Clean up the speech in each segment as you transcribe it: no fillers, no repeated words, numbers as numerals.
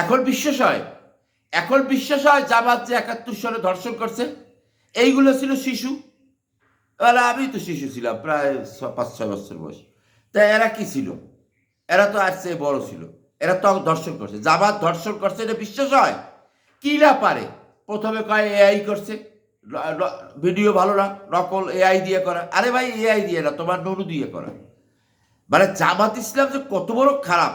এখন বিশ্বাস হয় জামাত যে ৭১ সালে ধর্ষণ করছে, এইগুলো ছিল শিশু। এবার আমি তো শিশু ছিলাম, প্রায় ৫-৬ বছর বয়স। তা এরা কি ছিল? এরা তো আর চেয়ে বড় ছিল। এরা তো ধর্ষণ করছে, জামাত ধর্ষণ করছে, এটা বিশ্বাস হয়? কি না পারে? প্রথমে কয় এআই করছে, ভিডিও ভালো না, নকল এআই দিয়ে করা। আরে ভাই, এআই দিয়ে না, তোমার নুনু দিয়ে করা। মানে জামাত ইসলাম যে কত বড় খারাপ,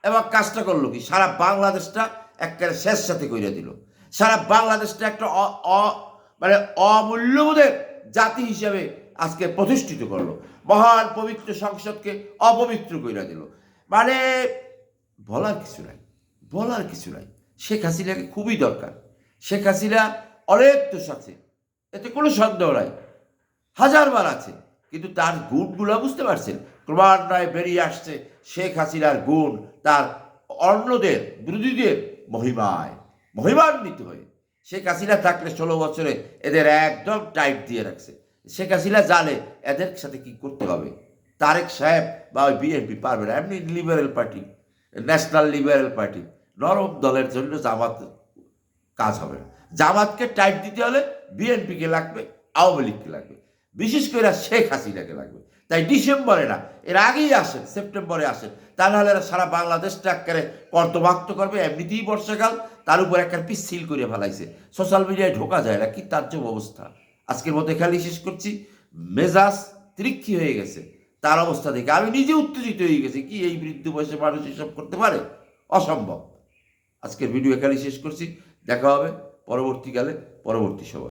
এবং কাজটা করলো কি, সারা বাংলাদেশটা একেবারে শেষ সাথে কইরা দিল। সারা বাংলাদেশটা একটা মানে অমূল্যবোধের জাতি হিসেবে আজকে প্রতিষ্ঠিত করলো। মহান পবিত্র সংসদকে অপবিত্র কইরা দিল। মানে বলার কিছু নাই, বলার কিছু নাই। শেখ হাসিনাকে খুবই দরকার। শেখ হাসিনা অনেক দোষ আছে, এতে কোনো সন্দেহ নাই, হাজারবার আছে। কিন্তু তার গুণগুলো বুঝতে পারছেন, ক্রমান্বয়ে বেরিয়ে আসছে শেখ হাসিনার গুণ তার অন্যদের বিরোধীদের মহিমান্বিত হয়ে। শেখ হাসিনা থাকলে ১৬ বছরে এদের একদম টাইট দিয়ে রাখছে। শেখ হাসিনা জানে এদের সাথে কি করতে হবে। তারেক সাহেব বা ওই বিএনপি পারবে না। এমনি liberal party, national liberal party, নরম দলের জন্য জামাত কাজ হবে না। জামাতকে টাইট দিতে হলে বিএনপিকে লাগবে, আওয়ামী লীগকে লাগবে, বিশেষ করে শেখ হাসিনাকে লাগবে। তাই ডিসেম্বরে না, এর আগেই আসেন, সেপ্টেম্বরে আসেন, তা নাহলে এরা সারা বাংলাদেশটা একেবারে কর্তবাক্ত করবে। এমনিতেই বর্ষাকাল, তার উপর একটা পিচ্ছিল করে ফেলাইছে। সোশ্যাল মিডিয়ায় ঢোকা যায় না, কি তাজ্জব অবস্থা। আজকের মতো এখানেই শেষ করছি। মেজাজ তৃক্ষি হয়ে গেছে তার অবস্থা দেখে, আমি নিজে উত্তেজিত হয়ে গেছি। কি এই বৃদ্ধ বয়সে মানুষ এসব করতে পারে? অসম্ভব। আজকের ভিডিও এখানেই শেষ করছি। দেখা হবে পরবর্তীকালে, পরবর্তী সময়।